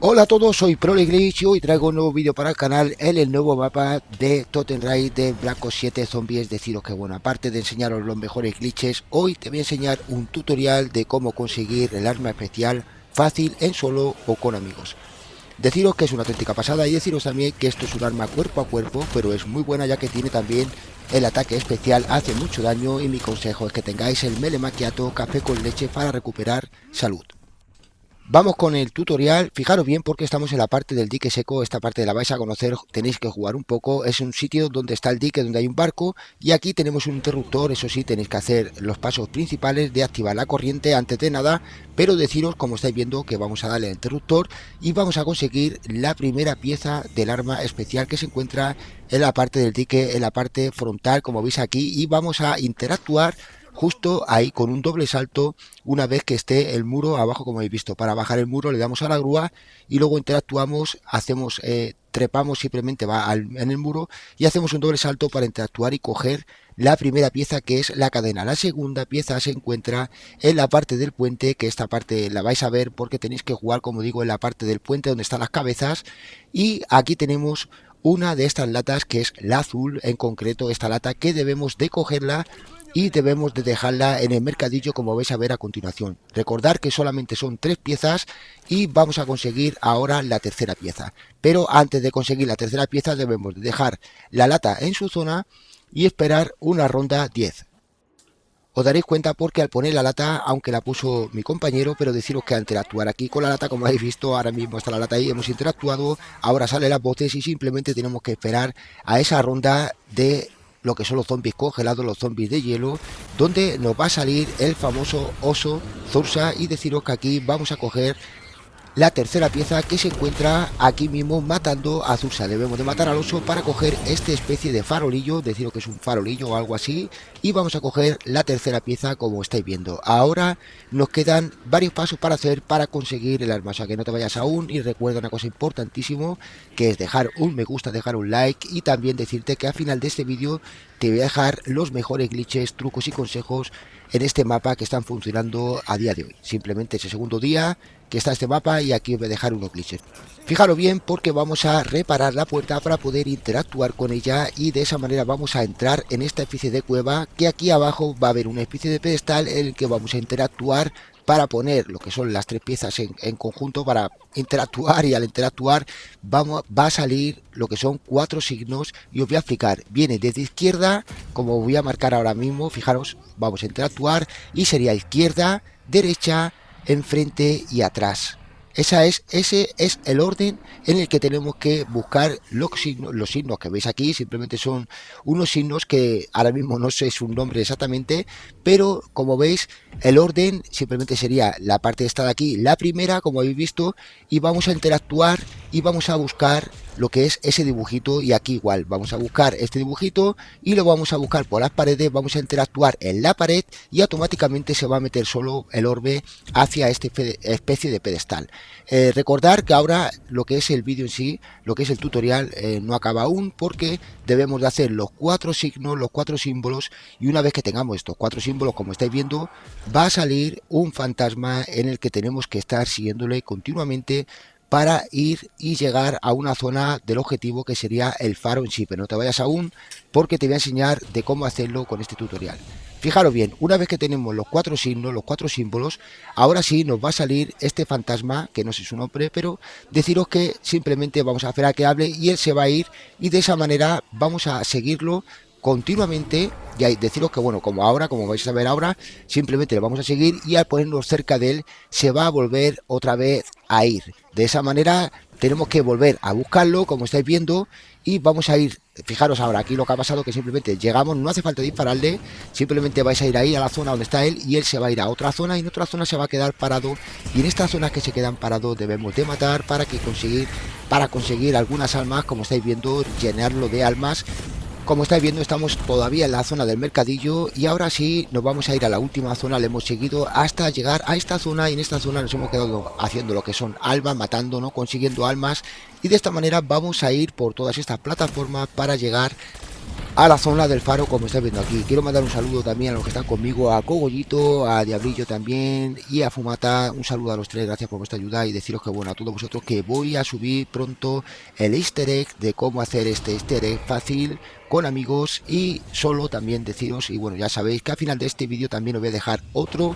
Hola a todos, soy ProLeGlitch y hoy traigo un nuevo vídeo para el canal en el nuevo mapa de Totem Raid de Black Ops 7 Zombies. Deciros que bueno, aparte de enseñaros los mejores glitches, hoy te voy a enseñar un tutorial de cómo conseguir el arma especial fácil en solo o con amigos. Deciros que es una auténtica pasada y deciros también que esto es un arma cuerpo a cuerpo, pero es muy buena ya que tiene también el ataque especial, hace mucho daño y mi consejo es que tengáis el Mele Macchiato café con leche para recuperar salud. Vamos con el tutorial. Fijaros bien porque estamos en la parte del dique seco. Esta parte la vais a conocer, tenéis que jugar un poco. Es un sitio donde está el dique, donde hay un barco, y aquí tenemos un interruptor. Eso sí, tenéis que hacer los pasos principales de activar la corriente antes de nada, pero deciros, como estáis viendo, que vamos a darle al interruptor y vamos a conseguir la primera pieza del arma especial que se encuentra en la parte del dique, en la parte frontal, como veis aquí, y vamos a interactuar justo ahí con un doble salto una vez que esté el muro abajo, como habéis visto. Para bajar el muro le damos a la grúa y luego interactuamos, hacemos trepamos, simplemente va en el muro y hacemos un doble salto para interactuar y coger la primera pieza, que es la cadena. La segunda pieza se encuentra en la parte del puente, que esta parte la vais a ver porque tenéis que jugar, como digo, en la parte del puente donde están las cabezas, y aquí tenemos una de estas latas, que es la azul en concreto, esta lata que debemos de cogerla y debemos de dejarla en el mercadillo, como vais a ver a continuación. Recordar que solamente son 3 piezas y vamos a conseguir ahora la tercera pieza, pero antes de conseguir la tercera pieza debemos de dejar la lata en su zona y esperar una ronda 10. Os daréis cuenta porque al poner la lata, aunque la puso mi compañero, pero deciros que al interactuar aquí con la lata, como habéis visto, ahora mismo está la lata ahí, hemos interactuado, ahora salen las voces y simplemente tenemos que esperar a esa ronda de lo que son los zombies congelados, los zombies de hielo, donde nos va a salir el famoso oso Zursa, y deciros que aquí vamos a coger la tercera pieza, que se encuentra aquí mismo matando a Zursa. Debemos de matar al oso para coger esta especie de farolillo, deciros que es un farolillo o algo así, y vamos a coger la tercera pieza, como estáis viendo. Ahora nos quedan varios pasos para hacer para conseguir el arma, o sea que no te vayas aún, y recuerda una cosa importantísimo, que es dejar un me gusta, dejar un like, y también decirte que al final de este vídeo te voy a dejar los mejores glitches, trucos y consejos en este mapa que están funcionando a día de hoy. Simplemente ese segundo día que está este mapa, y aquí os voy a dejar unos glitches. Fijaros bien porque vamos a reparar la puerta para poder interactuar con ella, y de esa manera vamos a entrar en esta especie de cueva, que aquí abajo va a haber una especie de pedestal en el que vamos a interactuar para poner lo que son las 3 piezas en conjunto para interactuar, y al interactuar va a salir lo que son 4 signos, y os voy a explicar. Viene desde izquierda, como voy a marcar ahora mismo. Fijaros, vamos a interactuar y sería izquierda, derecha, enfrente y atrás. Ese es el orden en el que tenemos que buscar los signos que veis aquí. Simplemente son unos signos que ahora mismo no sé su nombre exactamente, pero como veis el orden simplemente sería la parte esta de aquí, la primera, como habéis visto, y vamos a interactuar y vamos a buscar lo que es ese dibujito, y aquí igual vamos a buscar este dibujito y lo vamos a buscar por las paredes, vamos a interactuar en la pared y automáticamente se va a meter solo el orbe hacia esta especie de pedestal. Recordar que ahora lo que es el vídeo en sí, lo que es el tutorial, no acaba aún, porque debemos de hacer los 4 signos, los 4 símbolos, y una vez que tengamos estos 4 símbolos, como estáis viendo, va a salir un fantasma en el que tenemos que estar siguiéndole continuamente para ir y llegar a una zona del objetivo, que sería el faro en sí. Pero no te vayas aún porque te voy a enseñar de cómo hacerlo con este tutorial. Fijaros bien, una vez que tenemos los 4 signos, los 4 símbolos, ahora sí nos va a salir este fantasma, que no sé su nombre, pero deciros que simplemente vamos a esperar a que hable y él se va a ir, y de esa manera vamos a seguirlo continuamente. Y ahí deciros que bueno, como ahora, como vais a ver ahora, simplemente le vamos a seguir, y al ponernos cerca de él se va a volver otra vez a ir. De esa manera tenemos que volver a buscarlo, como estáis viendo, y vamos a ir. Fijaros ahora aquí lo que ha pasado, que simplemente llegamos, no hace falta dispararle, simplemente vais a ir ahí a la zona donde está él, y él se va a ir a otra zona, y en otra zona se va a quedar parado, y en estas zonas que se quedan parados debemos de matar para conseguir algunas almas, como estáis viendo, llenarlo de almas. Como estáis viendo, estamos todavía en la zona del mercadillo, y ahora sí nos vamos a ir a la última zona. Le hemos seguido hasta llegar a esta zona, y en esta zona nos hemos quedado haciendo lo que son almas, matando, ¿no? Consiguiendo almas, y de esta manera vamos a ir por todas estas plataformas para llegar a la zona del faro, como estáis viendo aquí. Quiero mandar un saludo también a los que están conmigo, a Cogollito, a Diablillo también y a Fumata. Un saludo a los tres, gracias por vuestra ayuda y deciros que bueno, a todos vosotros que voy a subir pronto el easter egg de cómo hacer este easter egg fácil con amigos, y solo también deciros, y bueno, ya sabéis que al final de este vídeo también os voy a dejar otro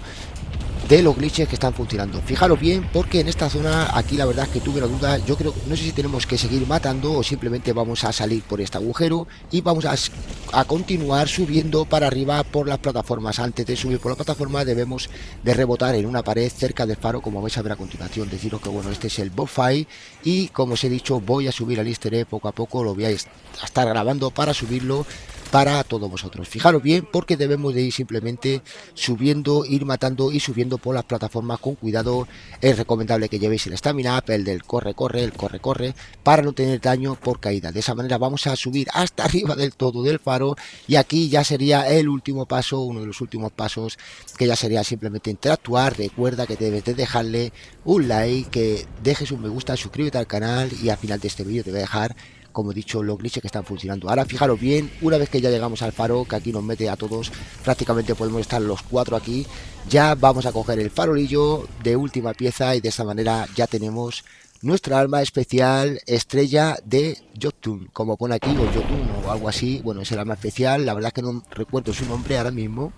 de los glitches que están funcionando. Fijaros bien, porque en esta zona aquí la verdad es que tuve la duda. Yo creo, no sé si tenemos que seguir matando o simplemente vamos a salir por este agujero y vamos a continuar subiendo para arriba por las plataformas. Antes de subir por la plataforma debemos de rebotar en una pared cerca del faro, como vais a ver a continuación. Deciros que bueno, este es el boss fight y como os he dicho, voy a subir al easter egg poco a poco. Lo voy a estar grabando para subirlo para todos vosotros. Fijaros bien, porque debemos de ir simplemente subiendo, ir matando y subiendo por las plataformas con cuidado. Es recomendable que llevéis el stamina up, el del corre, corre, el corre, corre, para no tener daño por caída. De esa manera vamos a subir hasta arriba del todo del faro, y aquí ya sería el último paso, uno de los últimos pasos, que ya sería simplemente interactuar. Recuerda que debes de dejarle un like, que dejes un me gusta, suscríbete al canal, y al final de este vídeo te voy a dejar, como he dicho, los glitches que están funcionando. Ahora fijaros bien, una vez que ya llegamos al faro, que aquí nos mete a todos, prácticamente podemos estar los cuatro aquí, ya vamos a coger el farolillo de última pieza y de esta manera ya tenemos nuestra arma especial estrella de Jotun, como pone aquí, o Jotun o algo así. Bueno, es el arma especial, la verdad es que no recuerdo su nombre ahora mismo.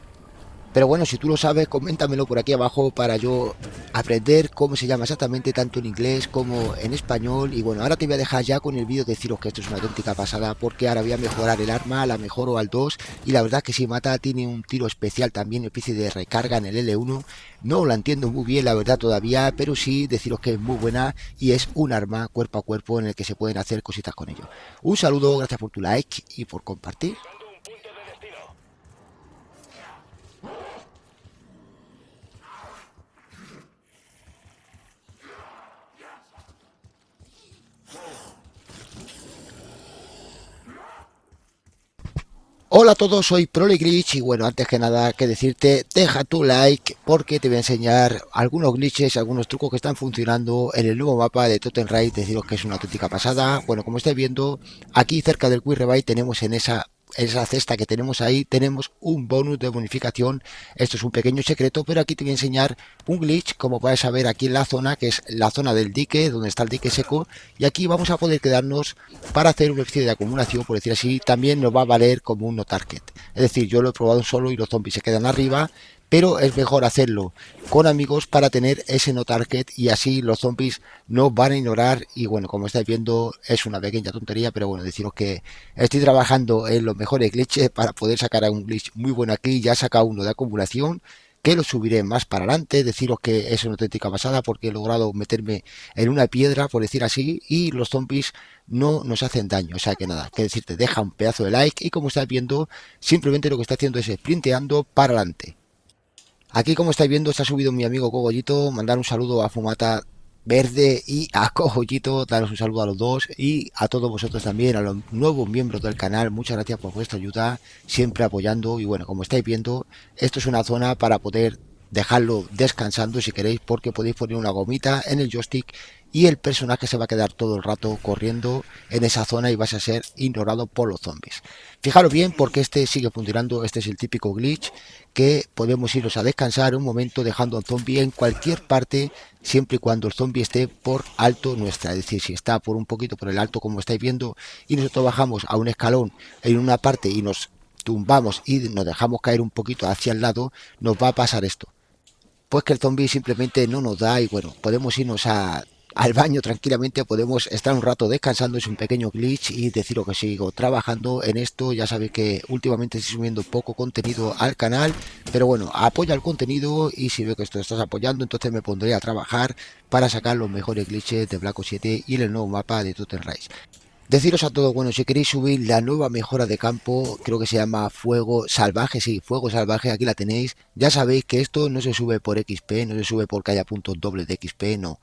Pero bueno, si tú lo sabes, coméntamelo por aquí abajo para yo aprender cómo se llama exactamente, tanto en inglés como en español. Y bueno, ahora te voy a dejar ya con el vídeo, deciros que esto es una auténtica pasada, porque ahora voy a mejorar el arma, la mejoro al 2. Y la verdad es que si mata, tiene un tiro especial también, especie de recarga en el L1. No la entiendo muy bien, la verdad, todavía, pero sí deciros que es muy buena y es un arma cuerpo a cuerpo en el que se pueden hacer cositas con ello. Un saludo, gracias por tu like y por compartir. Hola a todos, soy ProlyGlitch y bueno, antes que nada que decirte, deja tu like porque te voy a enseñar algunos glitches, algunos trucos que están funcionando en el nuevo mapa de Totem Raid. Deciros que es una auténtica pasada. Bueno, como estáis viendo, aquí cerca del Quick Revive tenemos en esa cesta que tenemos ahí, tenemos un bonus de bonificación. Esto es un pequeño secreto, pero aquí te voy a enseñar un glitch, como puedes ver aquí en la zona, que es la zona del dique, donde está el dique seco, y aquí vamos a poder quedarnos para hacer una especie de acumulación, por decir así. También nos va a valer como un no target, es decir, yo lo he probado solo y los zombies se quedan arriba, pero es mejor hacerlo con amigos para tener ese no target, y así los zombies no van a ignorar. Y bueno, como estáis viendo, es una pequeña tontería, pero bueno, deciros que estoy trabajando en los mejores glitches para poder sacar a un glitch muy bueno aquí. Ya he sacado uno de acumulación, que lo subiré más para adelante. Deciros que es una auténtica pasada, porque he logrado meterme en una piedra, por decir así, y los zombies no nos hacen daño. O sea que nada, que decirte, deja un pedazo de like, y como estáis viendo, simplemente lo que está haciendo es sprinteando para adelante. Aquí, como estáis viendo, se ha subido mi amigo Cogollito. Mandar un saludo a Fumata Verde y a Cogollito, daros un saludo a los dos y a todos vosotros también, a los nuevos miembros del canal. Muchas gracias por vuestra ayuda, siempre apoyando. Y bueno, como estáis viendo, esto es una zona para poder dejarlo descansando si queréis, porque podéis poner una gomita en el joystick y el personaje se va a quedar todo el rato corriendo en esa zona y vas a ser ignorado por los zombies. Fijaros bien, porque este sigue funcionando. Este es el típico glitch que podemos irnos a descansar un momento dejando al zombie en cualquier parte, siempre y cuando el zombie esté por alto nuestra. Es decir, si está por un poquito por el alto, como estáis viendo, y nosotros bajamos a un escalón en una parte y nos tumbamos y nos dejamos caer un poquito hacia el lado, nos va a pasar esto, pues que el zombie simplemente no nos da. Y bueno, podemos irnos al baño tranquilamente, podemos estar un rato descansando. Es un pequeño glitch y deciros que sigo trabajando en esto. Ya sabéis que últimamente estoy subiendo poco contenido al canal, pero bueno, apoya el contenido, y si veo que esto estás apoyando, entonces me pondré a trabajar para sacar los mejores glitches de Black Ops 7 y el nuevo mapa de Totem Rise. Deciros a todos, bueno, si queréis subir la nueva mejora de campo, creo que se llama Fuego Salvaje, sí, Fuego Salvaje, aquí la tenéis. Ya sabéis que esto no se sube por XP, no se sube porque haya puntos dobles de XP, no.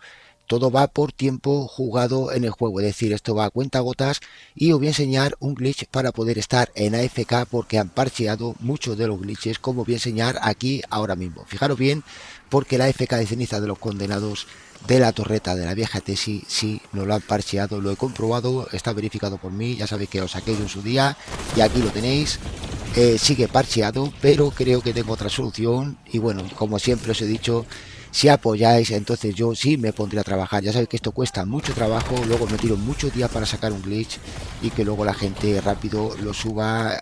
todo va por tiempo jugado en el juego, es decir, esto va a cuentagotas. Y os voy a enseñar un glitch para poder estar en AFK, porque han parcheado muchos de los glitches, como voy a enseñar aquí ahora mismo. Fijaros bien, porque la AFK de ceniza de los condenados de la torreta de la vieja Tesi sí nos lo han parcheado, lo he comprobado, está verificado por mí, ya sabéis que os saqué yo en su día y aquí lo tenéis. Sigue parcheado, pero creo que tengo otra solución. Y bueno, como siempre os he dicho, si apoyáis, entonces yo sí me pondré a trabajar. Ya sabéis que esto cuesta mucho trabajo, luego me tiro muchos días para sacar un glitch y que luego la gente rápido lo suba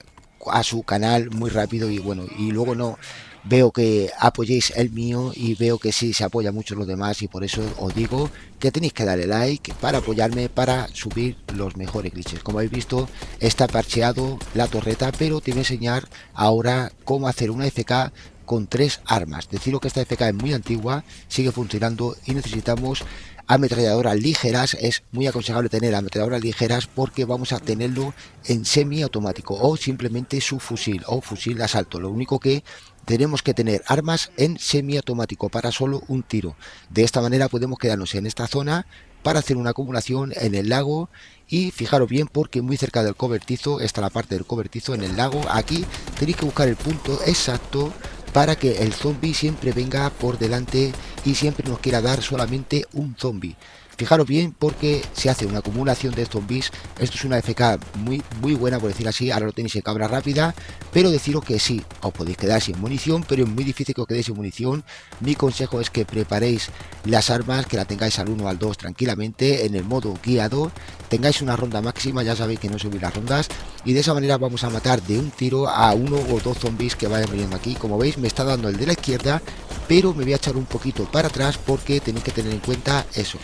a su canal muy rápido. Y bueno, y luego no veo que apoyéis el mío y veo que sí se apoya mucho los demás, y por eso os digo que tenéis que darle like para apoyarme para subir los mejores glitches. Como habéis visto, está parcheado la torreta, pero te voy a enseñar ahora cómo hacer una FK con 3 armas. Deciros que esta FK es muy antigua, sigue funcionando y necesitamos ametralladoras ligeras. Es muy aconsejable tener ametralladoras ligeras porque vamos a tenerlo en semiautomático o simplemente su fusil o fusil de asalto. Lo único que tenemos que tener armas en semiautomático para solo un tiro. De esta manera podemos quedarnos en esta zona para hacer una acumulación en el lago. Y fijaros bien, porque muy cerca del cobertizo está la parte del cobertizo en el lago. Aquí tenéis que buscar el punto exacto para que el zombie siempre venga por delante y siempre nos quiera dar solamente un zombie. Fijaros bien, porque se hace una acumulación de zombies. Esto es una FK muy buena, por decir así. Ahora lo tenéis en cámara rápida, pero deciros que sí, os podéis quedar sin munición, pero es muy difícil que os quedéis sin munición. Mi consejo es que preparéis las armas, que la tengáis al 1 al 2 tranquilamente en el modo guiado, tengáis una ronda máxima, ya sabéis que no subir las rondas, y de esa manera vamos a matar de un tiro a 1 o 2 zombies que vayan viniendo aquí. Como veis, me está dando el de la izquierda, pero me voy a echar un poquito para atrás porque tenéis que tener en cuenta eso.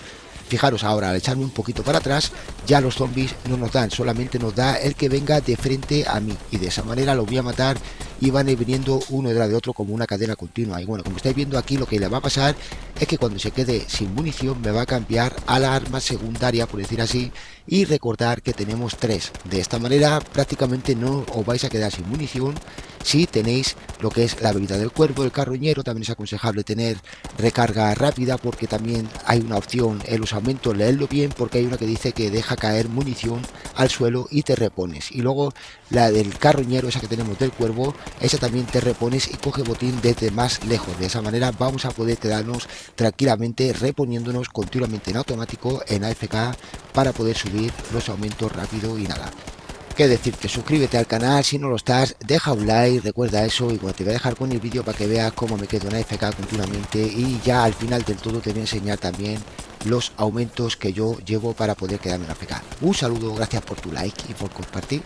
Fijaros ahora, al echarme un poquito para atrás, ya los zombies no nos dan, solamente nos da el que venga de frente a mí, y de esa manera los voy a matar y van a ir viniendo uno detrás de otro como una cadena continua. Y bueno, como estáis viendo aquí, lo que le va a pasar es que cuando se quede sin munición me va a cambiar a la arma secundaria, por decir así, y recordar que tenemos 3. De esta manera prácticamente no os vais a quedar sin munición si tenéis lo que es la bebida del cuervo, el carroñero. También es aconsejable tener recarga rápida, porque también hay una opción en los aumentos, leerlo bien, porque hay una que dice que deja caer munición al suelo y te repones. Y luego la del carroñero, esa que tenemos del cuervo, esa también te repones y coge botín desde más lejos. De esa manera vamos a poder quedarnos tranquilamente reponiéndonos continuamente en automático en AFK para poder subir los aumentos rápido. Y nada, que decirte, suscríbete al canal si no lo estás, deja un like, recuerda eso. Y bueno, te voy a dejar con el vídeo para que veas cómo me quedo en AFK continuamente, y ya al final del todo te voy a enseñar también los aumentos que yo llevo para poder quedarme en AFK. Un saludo, gracias por tu like y por compartir.